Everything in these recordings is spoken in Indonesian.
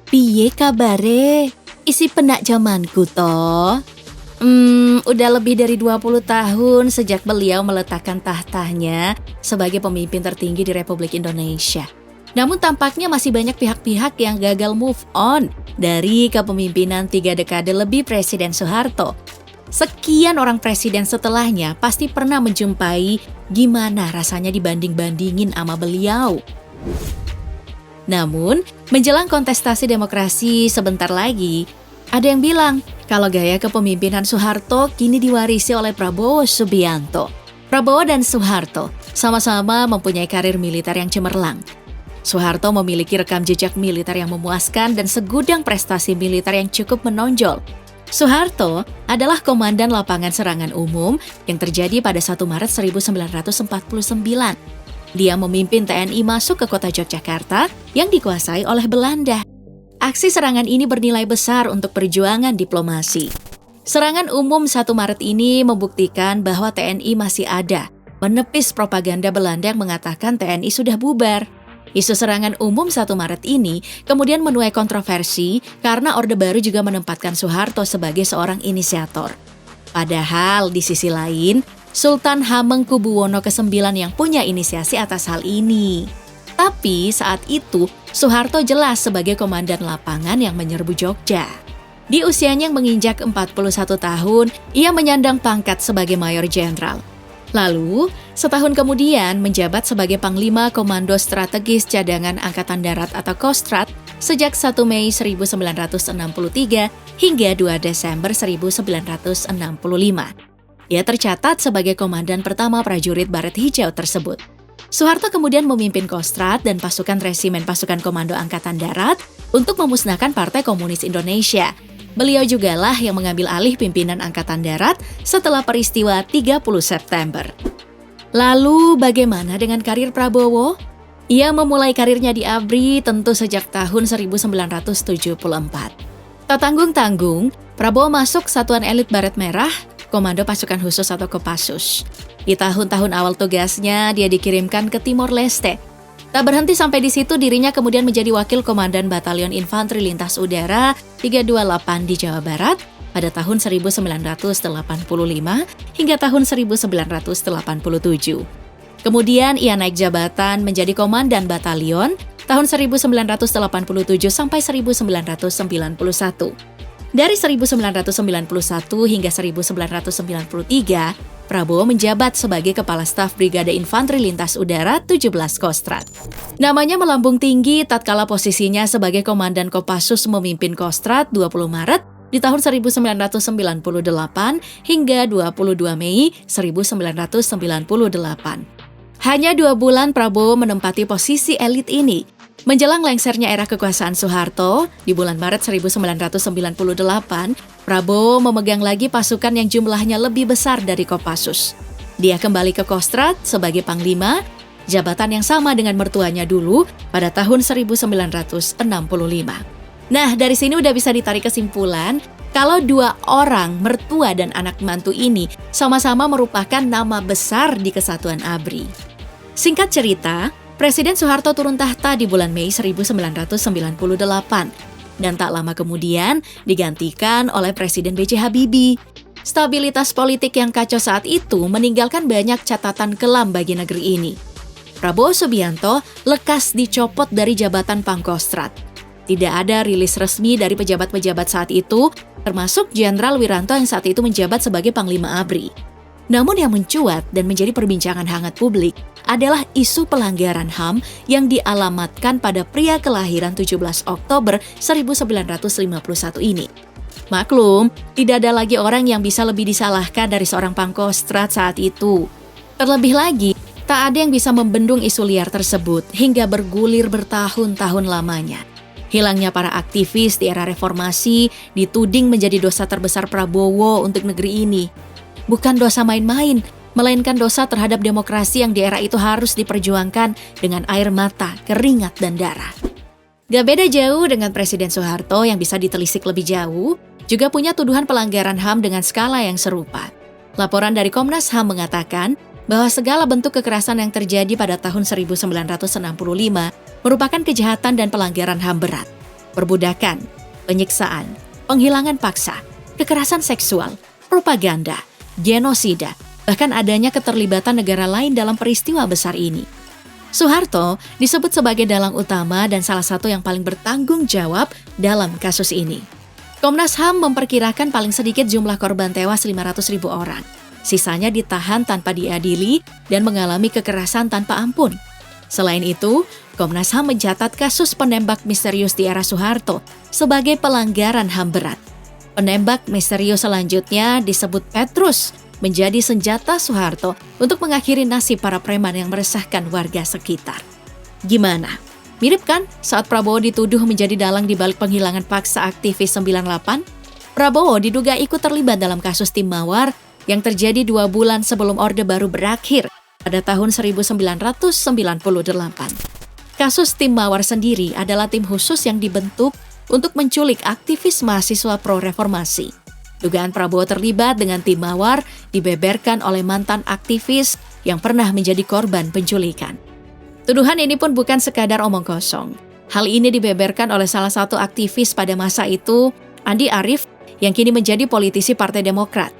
Piye kabare? Isi penak zamanku toh. Udah lebih dari 20 tahun sejak beliau meletakkan tahtanya sebagai pemimpin tertinggi di Republik Indonesia. Namun tampaknya masih banyak pihak-pihak yang gagal move on dari kepemimpinan 3 dekade lebih Presiden Soeharto. Sekian orang presiden setelahnya pasti pernah menjumpai gimana rasanya dibanding-bandingin sama beliau. Namun, menjelang kontestasi demokrasi sebentar lagi, ada yang bilang kalau gaya kepemimpinan Soeharto kini diwarisi oleh Prabowo Subianto. Prabowo dan Soeharto sama-sama mempunyai karir militer yang cemerlang. Soeharto memiliki rekam jejak militer yang memuaskan dan segudang prestasi militer yang cukup menonjol. Soeharto adalah komandan lapangan serangan umum yang terjadi pada 1 Maret 1949. Dia memimpin TNI masuk ke kota Yogyakarta yang dikuasai oleh Belanda. Aksi serangan ini bernilai besar untuk perjuangan diplomasi. Serangan umum 1 Maret ini membuktikan bahwa TNI masih ada, menepis propaganda Belanda yang mengatakan TNI sudah bubar. Isu serangan umum 1 Maret ini kemudian menuai kontroversi karena Orde Baru juga menempatkan Soeharto sebagai seorang inisiator. Padahal di sisi lain, Sultan Hamengkubuwono ke-9 yang punya inisiasi atas hal ini. Tapi saat itu, Soeharto jelas sebagai komandan lapangan yang menyerbu Jogja. Di usianya yang menginjak 41 tahun, ia menyandang pangkat sebagai Mayor Jenderal. Lalu, setahun kemudian menjabat sebagai Panglima Komando Strategis Cadangan Angkatan Darat atau Kostrad sejak 1 Mei 1963 hingga 2 Desember 1965. Ia tercatat sebagai komandan pertama prajurit Baret Hijau tersebut. Soeharto kemudian memimpin Kostrad dan pasukan Resimen Pasukan Komando Angkatan Darat untuk memusnahkan Partai Komunis Indonesia. Beliau jugalah yang mengambil alih pimpinan Angkatan Darat setelah peristiwa 30 September. Lalu bagaimana dengan karir Prabowo? Ia memulai karirnya di ABRI tentu sejak tahun 1974. Tak tanggung-tanggung, Prabowo masuk Satuan Elit Baret Merah, Komando Pasukan Khusus atau Kopassus. Di tahun-tahun awal tugasnya, dia dikirimkan ke Timor Leste. Tak berhenti sampai di situ, dirinya kemudian menjadi Wakil Komandan Batalion Infanteri Lintas Udara 328 di Jawa Barat pada tahun 1985 hingga tahun 1987. Kemudian ia naik jabatan menjadi Komandan Batalion tahun 1987 sampai 1991. Dari 1991 hingga 1993, Prabowo menjabat sebagai Kepala Staf Brigade Infanteri Lintas Udara 17 Kostrad. Namanya melambung tinggi tatkala posisinya sebagai Komandan Kopassus memimpin Kostrad 20 Maret di tahun 1998 hingga 22 Mei 1998. Hanya 2 bulan Prabowo menempati posisi elit ini. Menjelang lengsernya era kekuasaan Soeharto, di bulan Maret 1998, Prabowo memegang lagi pasukan yang jumlahnya lebih besar dari Kopassus. Dia kembali ke Kostrad sebagai Panglima, jabatan yang sama dengan mertuanya dulu pada tahun 1965. Nah, dari sini udah bisa ditarik kesimpulan kalau 2 orang, mertua dan anak mantu ini, sama-sama merupakan nama besar di Kesatuan ABRI. Singkat cerita, Presiden Soeharto turun tahta di bulan Mei 1998 dan tak lama kemudian digantikan oleh Presiden B.J. Habibie. Stabilitas politik yang kacau saat itu meninggalkan banyak catatan kelam bagi negeri ini. Prabowo Subianto lekas dicopot dari jabatan Pangkostrat. Tidak ada rilis resmi dari pejabat-pejabat saat itu, termasuk Jenderal Wiranto yang saat itu menjabat sebagai Panglima ABRI. Namun yang mencuat dan menjadi perbincangan hangat publik adalah isu pelanggaran HAM yang dialamatkan pada pria kelahiran 17 Oktober 1951 ini. Maklum, tidak ada lagi orang yang bisa lebih disalahkan dari seorang Pangkostrat saat itu. Terlebih lagi, tak ada yang bisa membendung isu liar tersebut hingga bergulir bertahun-tahun lamanya. Hilangnya para aktivis di era reformasi dituding menjadi dosa terbesar Prabowo untuk negeri ini. Bukan dosa main-main, melainkan dosa terhadap demokrasi yang di era itu harus diperjuangkan dengan air mata, keringat, dan darah. Gak beda jauh dengan Presiden Soeharto yang bisa ditelisik lebih jauh, juga punya tuduhan pelanggaran HAM dengan skala yang serupa. Laporan dari Komnas HAM mengatakan bahwa segala bentuk kekerasan yang terjadi pada tahun 1965 merupakan kejahatan dan pelanggaran HAM berat. perbudakan, penyiksaan, penghilangan paksa, kekerasan seksual, propaganda, genosida, bahkan adanya keterlibatan negara lain dalam peristiwa besar ini. Soeharto disebut sebagai dalang utama dan salah satu yang paling bertanggung jawab dalam kasus ini. Komnas HAM memperkirakan paling sedikit jumlah korban tewas 500.000 orang. Sisanya ditahan tanpa diadili dan mengalami kekerasan tanpa ampun. Selain itu, Komnas HAM mencatat kasus penembak misterius di era Soeharto sebagai pelanggaran HAM berat. Penembak misterius selanjutnya disebut Petrus, menjadi senjata Soeharto untuk mengakhiri nasib para preman yang meresahkan warga sekitar. Gimana? Mirip kan saat Prabowo dituduh menjadi dalang di balik penghilangan paksa aktivis 98? Prabowo diduga ikut terlibat dalam kasus Tim Mawar yang terjadi 2 bulan sebelum Orde Baru berakhir pada tahun 1998. Kasus Tim Mawar sendiri adalah tim khusus yang dibentuk untuk menculik aktivis mahasiswa pro-reformasi. Dugaan Prabowo terlibat dengan Tim Mawar dibeberkan oleh mantan aktivis yang pernah menjadi korban penculikan. Tuduhan ini pun bukan sekadar omong kosong. Hal ini dibeberkan oleh salah satu aktivis pada masa itu, Andi Arief, yang kini menjadi politisi Partai Demokrat.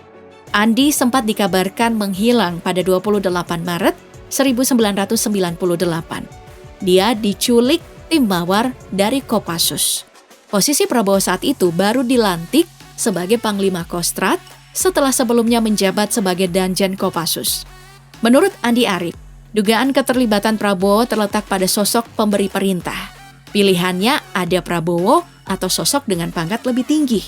Andi sempat dikabarkan menghilang pada 28 Maret 1998. Dia diculik Tim Mawar dari Kopassus. Posisi Prabowo saat itu baru dilantik sebagai Panglima Kostrad setelah sebelumnya menjabat sebagai Danjen Kopassus. Menurut Andi Arief, dugaan keterlibatan Prabowo terletak pada sosok pemberi perintah. Pilihannya ada Prabowo atau sosok dengan pangkat lebih tinggi.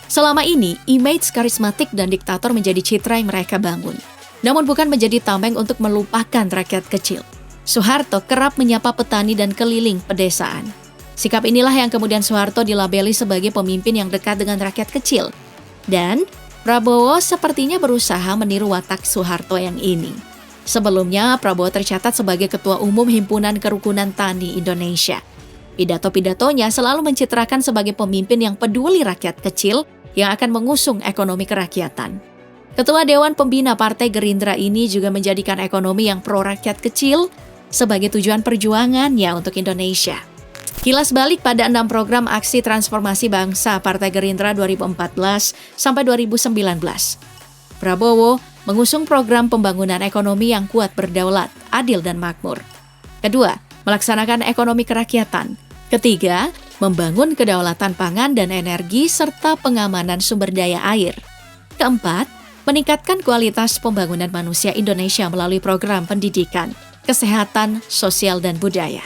Selama ini, image karismatik dan diktator menjadi citra yang mereka bangun. Namun bukan menjadi tameng untuk melupakan rakyat kecil. Soeharto kerap menyapa petani dan keliling pedesaan. Sikap inilah yang kemudian Soeharto dilabeli sebagai pemimpin yang dekat dengan rakyat kecil. Dan Prabowo sepertinya berusaha meniru watak Soeharto yang ini. Sebelumnya, Prabowo tercatat sebagai Ketua Umum Himpunan Kerukunan Tani Indonesia. Pidato-pidatonya selalu mencitrakan sebagai pemimpin yang peduli rakyat kecil yang akan mengusung ekonomi kerakyatan. Ketua Dewan Pembina Partai Gerindra ini juga menjadikan ekonomi yang pro-rakyat kecil sebagai tujuan perjuangannya untuk Indonesia. Kilas balik pada 6 program aksi transformasi bangsa Partai Gerindra 2014 sampai 2019. Prabowo mengusung program pembangunan ekonomi yang kuat, berdaulat, adil dan makmur. Kedua, melaksanakan ekonomi kerakyatan. Ketiga, membangun kedaulatan pangan dan energi serta pengamanan sumber daya air. Keempat, meningkatkan kualitas pembangunan manusia Indonesia melalui program pendidikan, kesehatan, sosial dan budaya.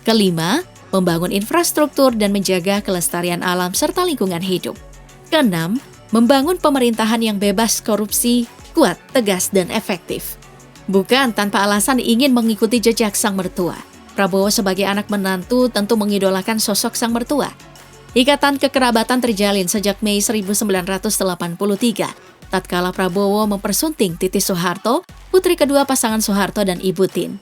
Kelima, membangun infrastruktur dan menjaga kelestarian alam serta lingkungan hidup. Keenam, membangun pemerintahan yang bebas korupsi, kuat, tegas, dan efektif. Bukan tanpa alasan ingin mengikuti jejak sang mertua. Prabowo sebagai anak menantu tentu mengidolakan sosok sang mertua. Ikatan kekerabatan terjalin sejak Mei 1983, tatkala Prabowo mempersunting Titi Soeharto, putri kedua pasangan Soeharto dan Ibu Tin.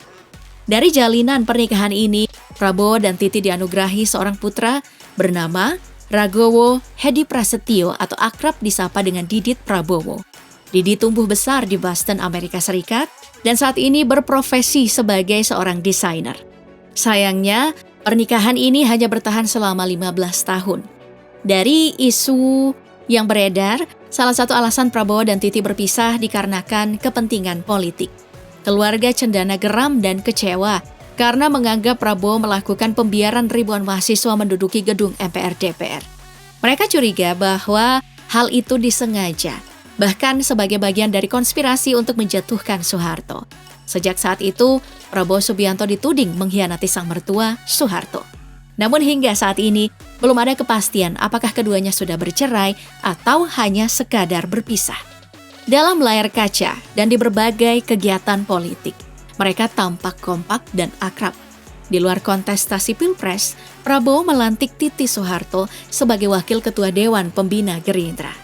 Dari jalinan pernikahan ini, Prabowo dan Titi dianugerahi seorang putra bernama Ragowo Hedi Prasetyo atau akrab disapa dengan Didit Prabowo. Didit tumbuh besar di Boston, Amerika Serikat, dan saat ini berprofesi sebagai seorang desainer. Sayangnya, pernikahan ini hanya bertahan selama 15 tahun. Dari isu yang beredar, salah satu alasan Prabowo dan Titi berpisah dikarenakan kepentingan politik. Keluarga cendana geram dan kecewa karena menganggap Prabowo melakukan pembiaran ribuan mahasiswa menduduki gedung MPR-DPR. Mereka curiga bahwa hal itu disengaja, bahkan sebagai bagian dari konspirasi untuk menjatuhkan Soeharto. Sejak saat itu, Prabowo Subianto dituding mengkhianati sang mertua, Soeharto. Namun hingga saat ini, belum ada kepastian apakah keduanya sudah bercerai atau hanya sekadar berpisah. Dalam layar kaca dan di berbagai kegiatan politik, mereka tampak kompak dan akrab. Di luar kontestasi Pilpres, Prabowo melantik Titi Soeharto sebagai Wakil Ketua Dewan Pembina Gerindra.